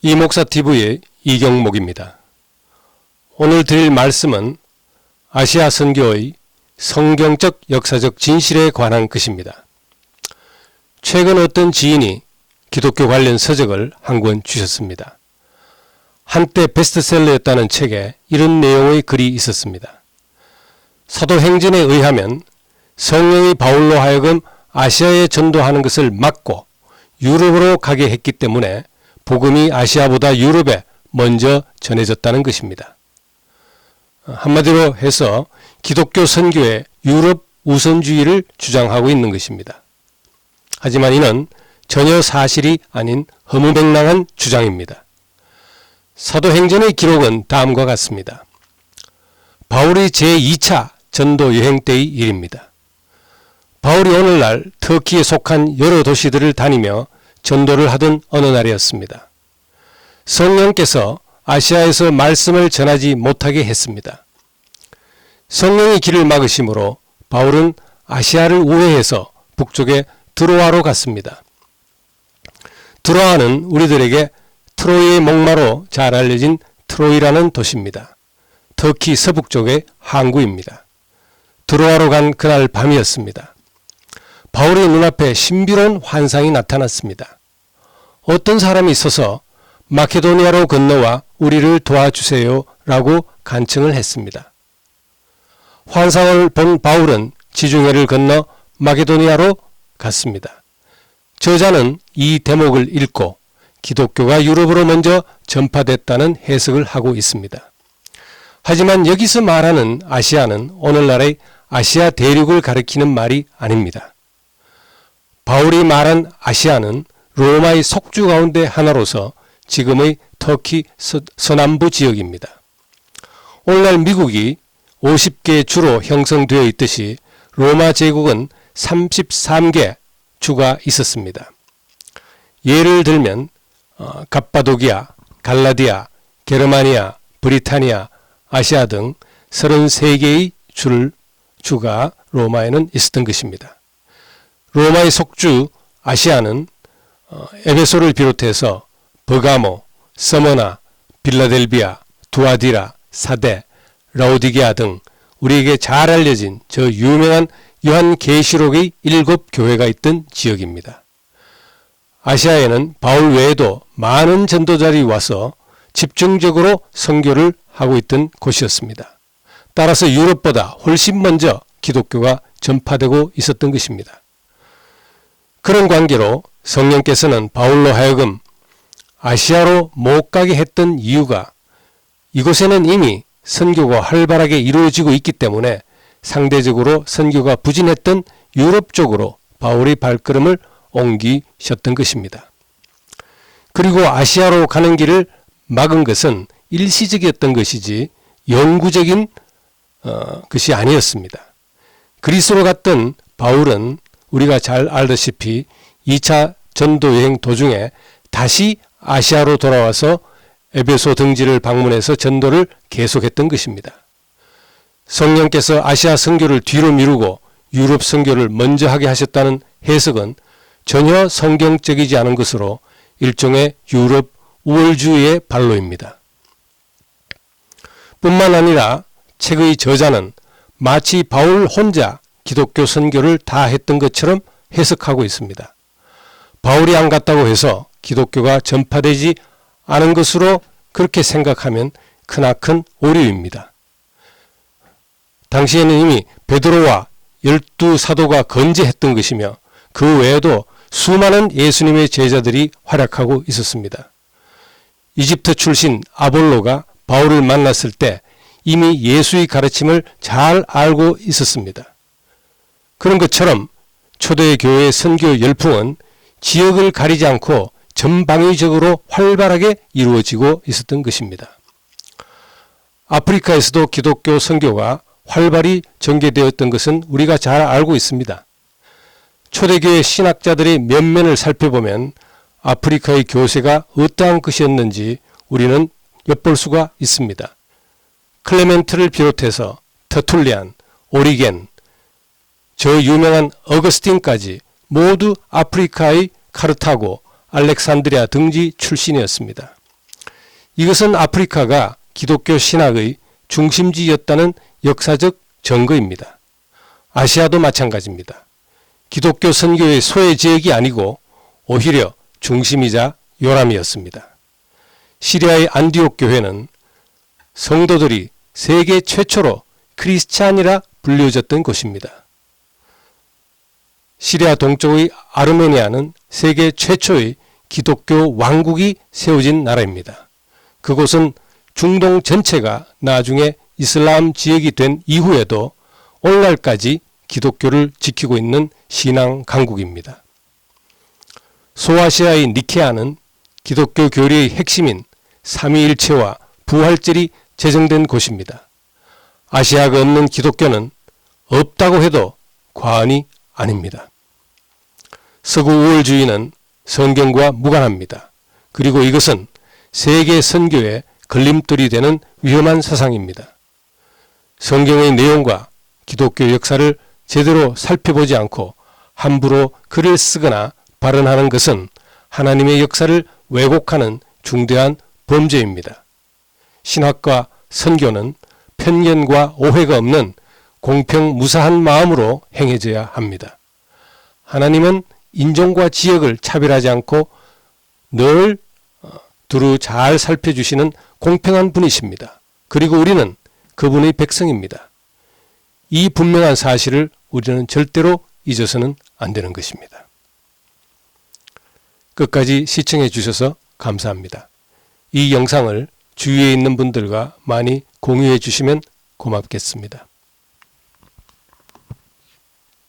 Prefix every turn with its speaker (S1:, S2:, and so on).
S1: 이목사TV의 이경목입니다. 오늘 드릴 말씀은 아시아 선교의 성경적 역사적 진실에 관한 것입니다. 최근 어떤 지인이 기독교 관련 서적을 한 권 주셨습니다. 한때 베스트셀러였다는 책에 이런 내용의 글이 있었습니다. 사도행전에 의하면 성령이 바울로 하여금 아시아에 전도하는 것을 막고 유럽으로 가게 했기 때문에 복음이 아시아보다 유럽에 먼저 전해졌다는 것입니다. 한마디로 해서 기독교 선교의 유럽 우선주의를 주장하고 있는 것입니다. 하지만 이는 전혀 사실이 아닌 허무맹랑한 주장입니다. 사도행전의 기록은 다음과 같습니다. 바울이 제2차 전도 여행 때의 일입니다. 바울이 오늘날 터키에 속한 여러 도시들을 다니며 전도를 하던 어느 날이었습니다. 성령께서 아시아에서 말씀을 전하지 못하게 했습니다. 성령이 길을 막으심으로 바울은 아시아를 우회해서 북쪽에 드로아로 갔습니다. 드로아는 우리들에게 트로이의 목마로 잘 알려진 트로이라는 도시입니다. 터키 서북쪽의 항구입니다. 드로아로 간 그날 밤이었습니다. 바울의 눈앞에 신비로운 환상이 나타났습니다. 어떤 사람이 있어서 마케도니아로 건너와 우리를 도와주세요 라고 간청을 했습니다. 환상을 본 바울은 지중해를 건너 마케도니아로 갔습니다. 저자는 이 대목을 읽고 기독교가 유럽으로 먼저 전파됐다는 해석을 하고 있습니다. 하지만 여기서 말하는 아시아는 오늘날의 아시아 대륙을 가리키는 말이 아닙니다. 바울이 말한 아시아는 로마의 속주 가운데 하나로서 지금의 터키 서남부 지역입니다. 오늘날 미국이 50개 주로 형성되어 있듯이 로마 제국은 33개 주가 있었습니다. 예를 들면 갑바도기아, 갈라디아, 게르마니아, 브리타니아, 아시아 등 33개의 주가 로마에는 있었던 것입니다. 로마의 속주 아시아는 에베소를 비롯해서 버가모, 서머나, 빌라델비아, 두아디라, 사데, 라오디게아 등 우리에게 잘 알려진 저 유명한 요한계시록의 7교회가 있던 지역입니다. 아시아에는 바울 외에도 많은 전도자들이 와서 집중적으로 선교를 하고 있던 곳이었습니다. 따라서 유럽보다 훨씬 먼저 기독교가 전파되고 있었던 것입니다. 그런 관계로 성령께서는 바울로 하여금 아시아로 못 가게 했던 이유가 이곳에는 이미 선교가 활발하게 이루어지고 있기 때문에 상대적으로 선교가 부진했던 유럽 쪽으로 바울의 발걸음을 옮기셨던 것입니다. 그리고 아시아로 가는 길을 막은 것은 일시적이었던 것이지 영구적인 것이 아니었습니다. 그리스로 갔던 바울은 우리가 잘 알다시피 2차 전도 여행 도중에 다시 아시아로 돌아와서 에베소 등지를 방문해서 전도를 계속했던 것입니다. 성령께서 아시아 선교를 뒤로 미루고 유럽 선교를 먼저 하게 하셨다는 해석은 전혀 성경적이지 않은 것으로 일종의 유럽 우월주의의 반로입니다. 뿐만 아니라 책의 저자는 마치 바울 혼자 기독교 선교를 다 했던 것처럼 해석하고 있습니다. 바울이 안 갔다고 해서 기독교가 전파되지 않은 것으로 그렇게 생각하면 크나큰 오류입니다. 당시에는 이미 베드로와 12사도가 건재했던 것이며 그 외에도 수많은 예수님의 제자들이 활약하고 있었습니다. 이집트 출신 아볼로가 바울을 만났을 때 이미 예수의 가르침을 잘 알고 있었습니다. 그런 것처럼 초대 교회의 선교 열풍은 지역을 가리지 않고 전방위적으로 활발하게 이루어지고 있었던 것입니다. 아프리카에서도 기독교 선교가 활발히 전개되었던 것은 우리가 잘 알고 있습니다. 초대교회 신학자들의 면면을 살펴보면 아프리카의 교세가 어떠한 것이었는지 우리는 엿볼 수가 있습니다. 클레멘트를 비롯해서 터툴리안, 오리겐, 저 유명한 어거스틴까지 모두 아프리카의 카르타고, 알렉산드리아 등지 출신이었습니다. 이것은 아프리카가 기독교 신학의 중심지였다는 역사적 증거입니다. 아시아도 마찬가지입니다. 기독교 선교의 소외 지역이 아니고 오히려 중심이자 요람이었습니다. 시리아의 안디옥 교회는 성도들이 세계 최초로 크리스찬이라 불려졌던 곳입니다. 시리아 동쪽의 아르메니아는 세계 최초의 기독교 왕국이 세워진 나라입니다. 그곳은 중동 전체가 나중에 이슬람 지역이 된 이후에도 오늘날까지 기독교를 지키고 있는 신앙 강국입니다. 소아시아의 니케아는 기독교 교리의 핵심인 삼위일체와 부활절이 제정된 곳입니다. 아시아가 없는 기독교는 없다고 해도 과언이 아닙니다. 서구 우월주의는 성경과 무관합니다. 그리고 이것은 세계 선교의 걸림돌이 되는 위험한 사상입니다. 성경의 내용과 기독교 역사를 제대로 살펴보지 않고 함부로 글을 쓰거나 발언하는 것은 하나님의 역사를 왜곡하는 중대한 범죄입니다. 신학과 선교는 편견과 오해가 없는 공평무사한 마음으로 행해져야 합니다. 하나님은 인종과 지역을 차별하지 않고 늘 두루 잘 살펴주시는 공평한 분이십니다. 그리고 우리는 그분의 백성입니다. 이 분명한 사실을 우리는 절대로 잊어서는 안 되는 것입니다. 끝까지 시청해 주셔서 감사합니다. 이 영상을 주위에 있는 분들과 많이 공유해 주시면 고맙겠습니다.